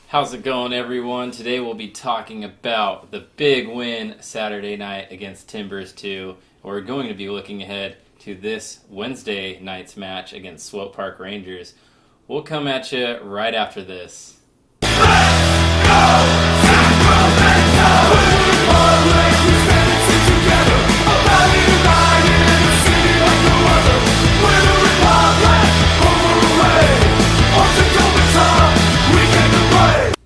How's it going, everyone? Today we'll be talking about the big win Saturday night against Timbers 2. We're going to be looking ahead to this Wednesday night's match against Swope Park Rangers. We'll come at you right after this.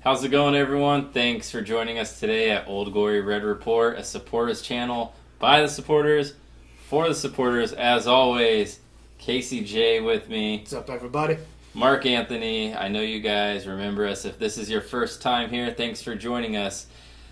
How's it going, everyone? Thanks for joining us today at Old Glory Red Report, a supporters channel by the supporters, for the supporters. As always, Casey J with me. What's up, everybody? Mark Anthony. I know you guys remember us. If this is your first time here, thanks for joining us.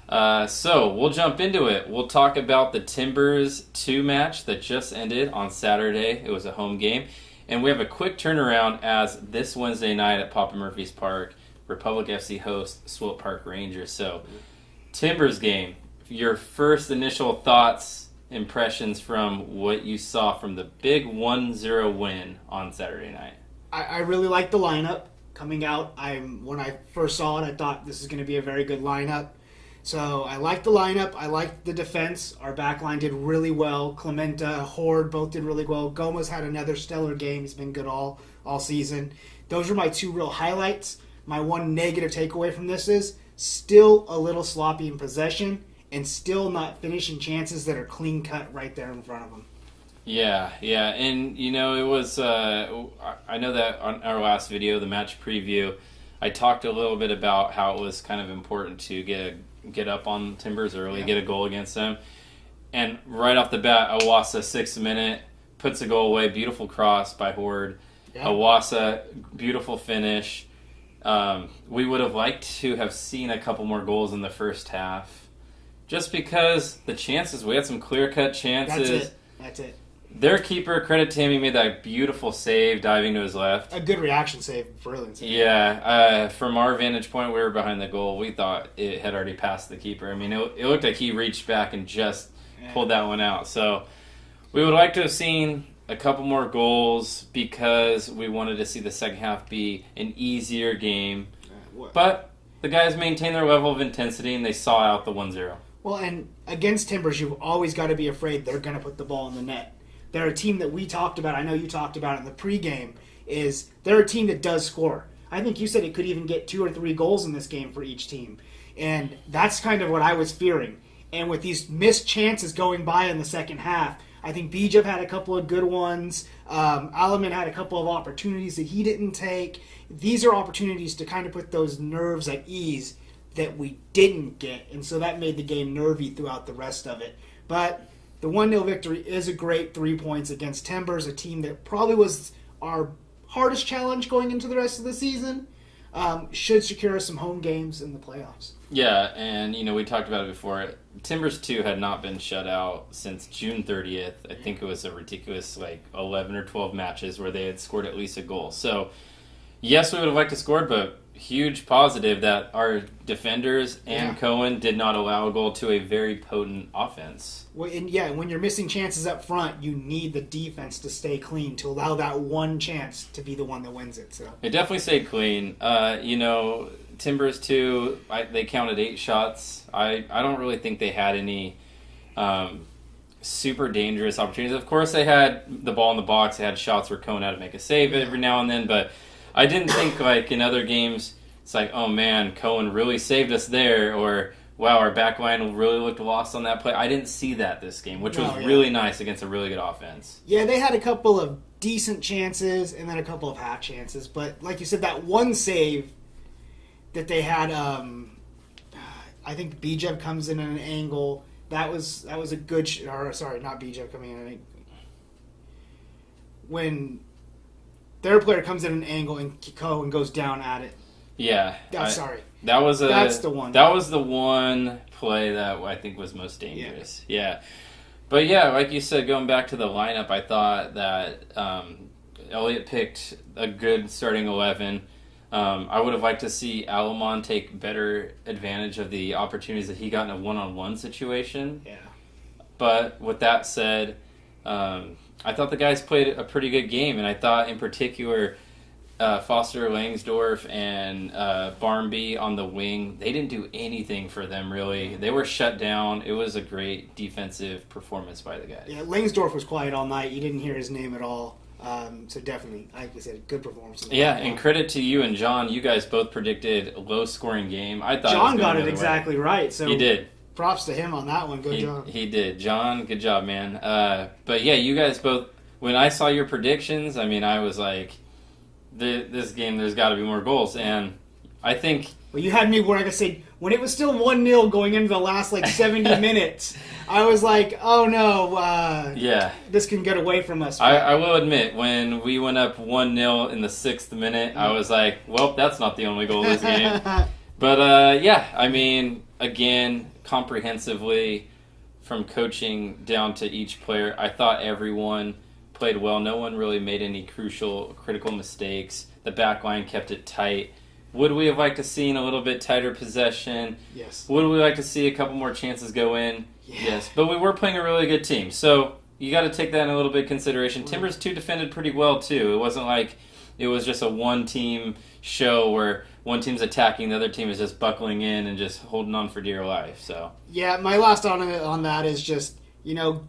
So we'll jump into it. We'll talk about the Timbers 2 match that just ended on Saturday. It was a home game. And we have a quick turnaround as this Wednesday night at Papa Murphy's Park, Republic FC hosts Swope Park Rangers. So, Timbers game, your first initial thoughts, impressions from what you saw from the big 1-0 win on Saturday night. I really like the lineup coming out. When I first saw it, I thought this is going to be a very good lineup. So I like the lineup. I like the defense. Our back line did really well. Clementa, Horde both did really well. Gomez had another stellar game. He's been good all season. Those are my two real highlights. My one negative takeaway from this is still a little sloppy in possession and still not finishing chances that are clean cut right there in front of them. Yeah, and it was, I know that on our last video, the match preview, I talked a little bit about how it was kind of important to get up on Timbers early, get a goal against them. And right off the bat, Awasa, 6th minute, puts a goal away, beautiful cross by Horde. Yeah. Awasa, beautiful finish. We would have liked to have seen a couple more goals in the first half. Just because the chances, we had some clear-cut chances. That's it. Their keeper, credit to him, he made that beautiful save diving to his left. A good reaction save. Brilliant save. Yeah. From our vantage point, we were behind the goal. We thought it had already passed the keeper. I mean, it looked like he reached back and just pulled that one out. So we would like to have seen a couple more goals because we wanted to see the second half be an easier game. But the guys maintained their level of intensity and they saw out the 1-0. Well, and against Timbers, you've always got to be afraid they're going to put the ball in the net. They're a team that we talked about, I know you talked about it in the pregame, is they're a team that does score. I think you said it could even get 2 or 3 goals in this game for each team. And that's kind of what I was fearing. And with these missed chances going by in the second half, I think Bijev had a couple of good ones. Alaman had a couple of opportunities that he didn't take. These are opportunities to kind of put those nerves at ease that we didn't get. And so that made the game nervy throughout the rest of it. But the 1-0 victory is a great 3 points against Timbers, a team that probably was our hardest challenge going into the rest of the season. Should secure us some home games in the playoffs. Yeah, and we talked about it before. Timbers 2 had not been shut out since June 30th. I think it was a ridiculous 11 or 12 matches where they had scored at least a goal. So, yes, we would have liked to score, but huge positive that our defenders and Cohen did not allow a goal to a very potent offense. Well, and when you're missing chances up front, you need the defense to stay clean to allow that one chance to be the one that wins it. So it definitely stayed clean. Timbers 2, they counted 8 shots. I don't really think they had any super dangerous opportunities. Of course, they had the ball in the box. They had shots where Cohen had to make a save every now and then, but I didn't think in other games, it's oh man, Cohen really saved us there, or wow, our back line really looked lost on that play. I didn't see that this game, which was really nice against a really good offense. Yeah, they had a couple of decent chances and then a couple of half chances, but like you said, that one save that they had, I think Bijev comes in at an angle. That was a good sorry, not Bijev coming in. I think when their player comes in an angle and Cohen goes down at it. Yeah. That's the one. That was the one play that I think was most dangerous. Yeah. But like you said, going back to the lineup, I thought that Elliott picked a good starting 11. I would have liked to see Alamon take better advantage of the opportunities that he got in a one-on-one situation. Yeah. But with that said, I thought the guys played a pretty good game, and I thought in particular Foster Langsdorff and Barmby on the wing, they didn't do anything for them, really. They were shut down. It was a great defensive performance by the guys. Yeah, Langsdorff was quiet all night. You didn't hear his name at all. So definitely, like I said, good performance. Yeah, and credit to you and John. You guys both predicted a low-scoring game. I thought John got it exactly right. So he did. Props to him on that one. Good job. He did. John, good job, man. But yeah, you guys both, when I saw your predictions, I mean, I was like, this game, there's got to be more goals. And I think... Well, you had me where I could say, when it was still 1-0 going into the last, 70 minutes, I was like, oh no, yeah, this can get away from us. I will admit, when we went up 1-0 in the 6th minute, I was like, well, that's not the only goal of this game. But, yeah, I mean, again, comprehensively, from coaching down to each player, I thought everyone played well. No one really made any critical mistakes. The back line kept it tight. Would we have liked to seen a little bit tighter possession? Yes. Would we like to see a couple more chances go in? Yeah. Yes. But we were playing a really good team. So you got to take that in a little bit of consideration. Timbers, too, defended pretty well, too. It wasn't like it was just a one-team show where one team's attacking, the other team is just buckling in and just holding on for dear life. So yeah, my last on that is just,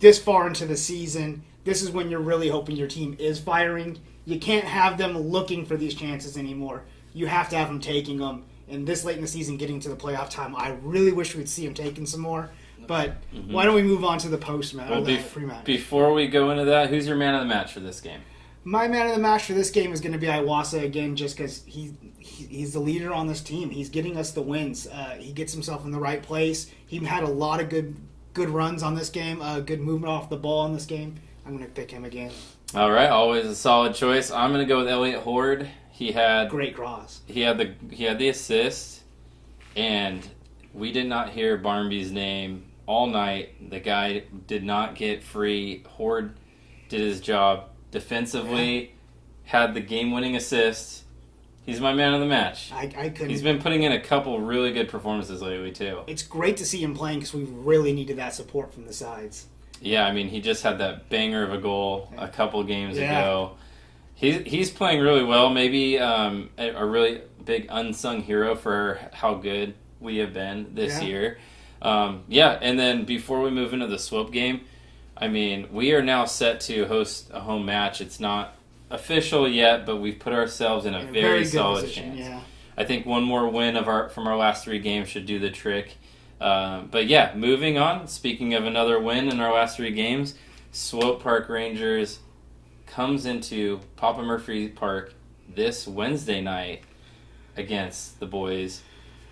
this far into the season, this is when you're really hoping your team is firing. You can't have them looking for these chances anymore. You have to have them taking them. And this late in the season, getting to the playoff time, I really wish we'd see them taking some more. But why don't we move on to the post-match, or the pre-match? Before we go into that, who's your man of the match for this game? My man of the match for this game is going to be Iwasa again, just because he's the leader on this team. He's getting us the wins. He gets himself in the right place. He had a lot of good runs on this game, good movement off the ball in this game. I'm going to pick him again. All right, always a solid choice. I'm going to go with Elliot Horde. He had great cross. He had the assist, and we did not hear Barmby's name all night. The guy did not get free. Horde did his job defensively. Had the game-winning assist. He's my man of the match. I couldn't. He's been putting in a couple really good performances lately too. It's great to see him playing because we really needed that support from the sides. Yeah, I mean, he just had that banger of a goal a couple games ago. He's playing really well. Maybe a really big unsung hero for how good we have been this year. And then before we move into the Swope game, I mean, we are now set to host a home match. It's not official yet, but we've put ourselves in a very solid position, chance. Yeah. I think one more win from our last 3 games should do the trick. But yeah, moving on. Speaking of another win in our last 3 games, Swope Park Rangers comes into Papa Murphy Park this Wednesday night against the boys.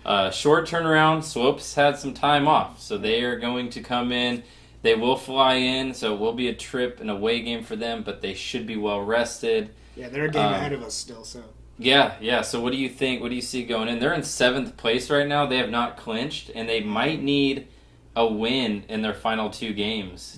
Short turnaround. Swope's had some time off, so they are going to come in. They will fly in, so it will be a trip, an away game for them, but they should be well rested. Yeah, they're a game ahead of us still. So yeah. So what do you think? What do you see going in? They're in 7th place right now. They have not clinched, and they might need a win in their final 2 games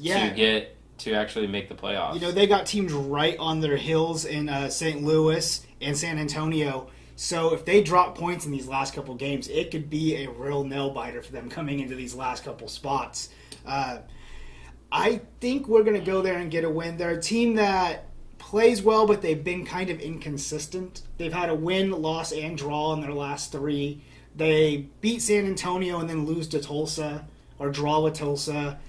to actually make the playoffs. They got teams right on their heels in St. Louis and San Antonio. So if they drop points in these last couple games, it could be a real nail-biter for them coming into these last couple spots. I think we're going to go there and get a win. They're a team that plays well, but they've been kind of inconsistent. They've had a win, loss, and draw in their last 3. They beat San Antonio and then lose to Tulsa, or draw with Tulsa.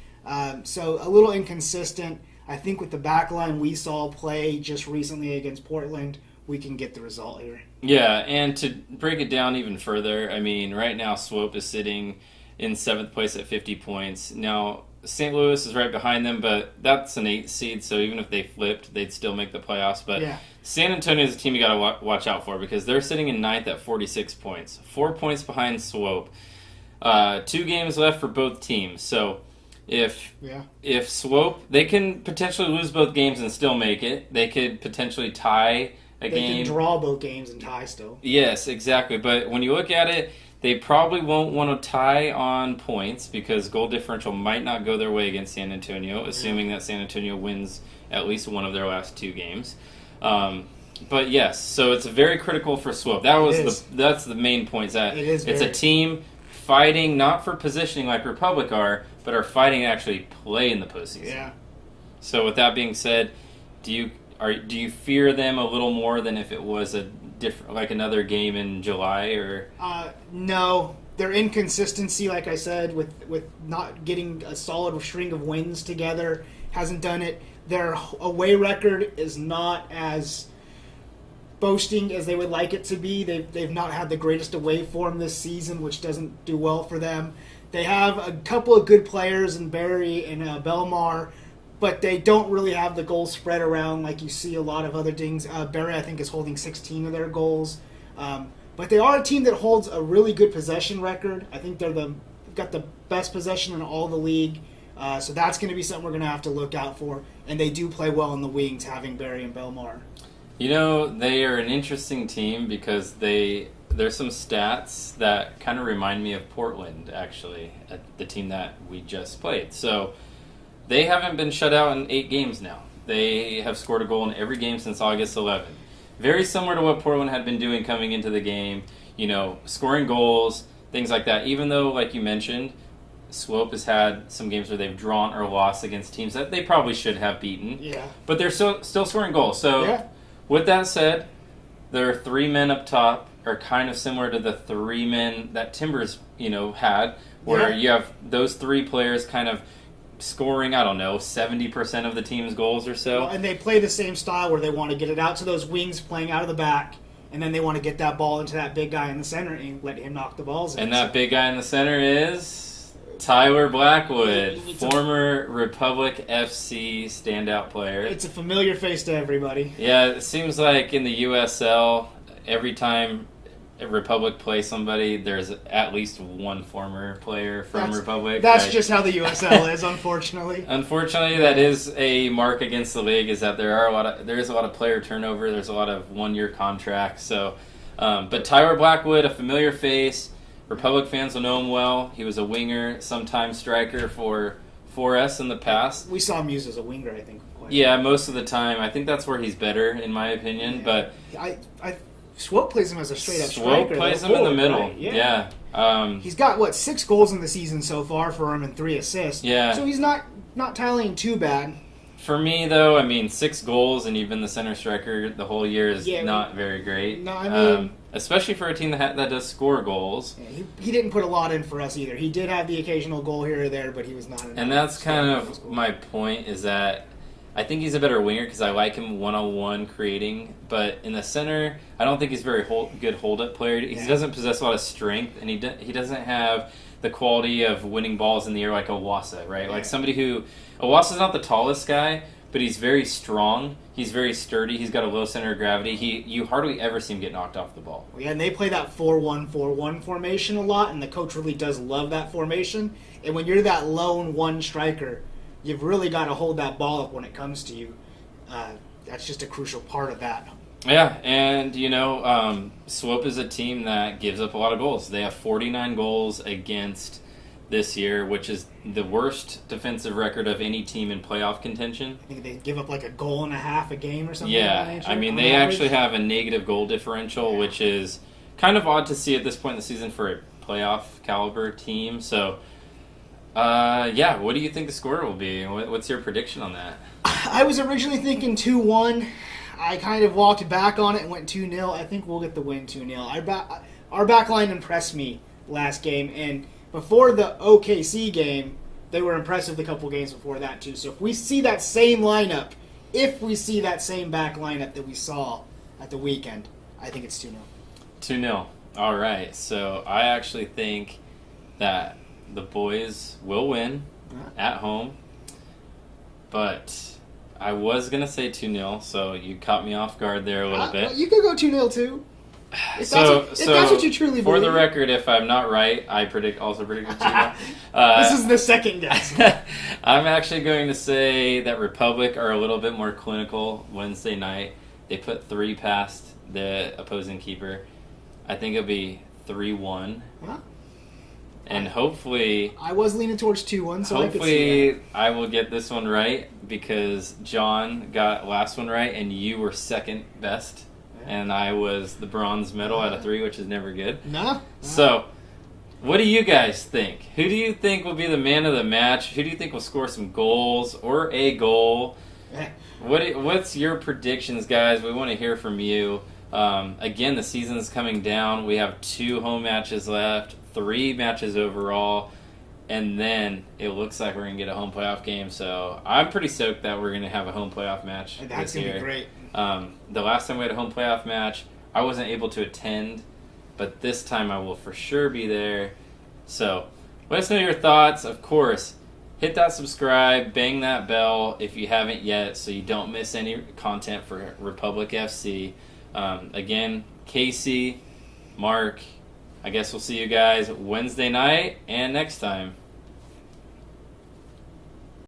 So a little inconsistent. I think with the back line we saw play just recently against Portland, we can get the result here. Yeah, and to break it down even further, I mean, right now Swope is sitting in 7th place at 50 points. Now, St. Louis is right behind them, but that's an 8th seed, so even if they flipped, they'd still make the playoffs. But San Antonio is a team you got to watch out for because they're sitting in 9th at 46 points. 4 points behind Swope. 2 games left for both teams. So if Swope, they can potentially lose both games and still make it. They could potentially tie a game. They can draw both games and tie still. Yes, exactly. But when you look at it, they probably won't want to tie on points because goal differential might not go their way against San Antonio, assuming that San Antonio wins at least one of their last 2 games. But yes, so it's very critical for Swope. That's the main point. It's a team fighting not for positioning like Republic are, but are fighting to actually play in the postseason. Yeah. So with that being said, do you fear them a little more than if it was a different, like another game in July? Or no, their inconsistency, like I said, with not getting a solid string of wins together, hasn't done it. Their away record is not as boasting as they would like it to be. They've not had the greatest away form this season, which doesn't do well for them. They have a couple of good players in Barry and Belmar, but they don't really have the goals spread around like you see a lot of other things. Barry, I think, is holding 16 of their goals. But they are a team that holds a really good possession record. I think they've got the best possession in all the league. So that's going to be something we're going to have to look out for. And they do play well in the wings, having Barry and Belmar. You know, they are an interesting team because there's some stats that kind of remind me of Portland, actually, the team that we just played. So they haven't been shut out in 8 games now. They have scored a goal in every game since August 11. Very similar to what Portland had been doing coming into the game, scoring goals, things like that. Even though, like you mentioned, Swope has had some games where they've drawn or lost against teams that they probably should have beaten. Yeah. But they're still scoring goals. So yeah. With that said, their 3 men up top are kind of similar to the 3 men that Timbers, had, where you have those 3 players kind of scoring, 70% of the team's goals or so. Well, and they play the same style where they want to get it out to those wings playing out of the back, and then they want to get that ball into that big guy in the center and let him knock the balls in. And that big guy in the center is Tyler Blackwood, former Republic FC standout player. It's a familiar face to everybody. Yeah, it seems like in the USL, every time Republic plays somebody, there's at least one former player from Republic. That's right. Just how the USL is, unfortunately. Unfortunately, that is a mark against the league, is that there is a lot of player turnover. There's a lot of 1-year contracts. So, but Tyler Blackwood, a familiar face. Republic fans will know him well. He was a winger, sometimes striker for 4S in the past. We saw him used as a winger, I think. Most of the time. I think that's where he's better, in my opinion. Yeah. But Swope plays him as a straight-up striker. Swope plays him in the middle. Right? Yeah. He's got, 6 goals in the season so far for him and 3 assists. Yeah. So he's not tallying too bad. For me, though, 6 goals and even the center striker the whole year is not very great. No, especially for a team that does score goals. Yeah, he didn't put a lot in for us either. He did have the occasional goal here or there, but he was not enough. And that's kind of my point, is that I think he's a better winger because I like him one-on-one creating. But in the center, I don't think he's a very good hold-up player. He doesn't possess a lot of strength, and he doesn't have the quality of winning balls in the air like Owasa, right? Yeah. Like somebody who... Owasa's not the tallest guy, but he's very strong. He's very sturdy. He's got a low center of gravity. You hardly ever see him get knocked off the ball. Yeah, and they play that 4-1-4-1 formation a lot, and the coach really does love that formation. And when you're that lone one striker, you've really got to hold that ball up when it comes to you. That's just a crucial part of that. Yeah, and, Swope is a team that gives up a lot of goals. They have 49 goals against this year, which is the worst defensive record of any team in playoff contention. I think they give up a goal and a half a game or something. Yeah, they actually have a negative goal differential, which is kind of odd to see at this point in the season for a playoff caliber team. So, what do you think the score will be? What's your prediction on that? I was originally thinking 2-1. I kind of walked back on it and went 2-0. I think we'll get the win 2-0. Our back line impressed me last game, and before the OKC game, they were impressive the couple games before that too. So if we see that same lineup, back lineup that we saw at the weekend, I think it's 2-0. 2-0. All right. So I actually think that the boys will win at home, but I was going to say 2-0, so you caught me off guard there a little bit. You could go 2-0 too. If that's what you truly believe. For the record, if I'm not right, I also predict 2-0. This is the second guess. I'm actually going to say that Republic are a little bit more clinical Wednesday night. They put 3 past the opposing keeper. I think it'll be 3-1. Huh? And hopefully... I was leaning towards 2-1, so I could see that. Hopefully I will get this one right, because John got last one right, and you were second best. And I was the bronze medal out of 3, which is never good. No. So, what do you guys think? Who do you think will be the man of the match? Who do you think will score some goals or a goal? What's your predictions, guys? We want to hear from you. Again, the season's coming down. We have 2 home matches left, 3 matches overall, and then it looks like we're going to get a home playoff game. So I'm pretty stoked that we're going to have a home playoff match That's this going to year. be great. The last time we had a home playoff match, I wasn't able to attend, but this time I will for sure be there. So let us know your thoughts. Of course, hit that subscribe, bang that bell if you haven't yet so you don't miss any content for Republic FC. Again, Casey, Mark, I guess we'll see you guys Wednesday night and next time.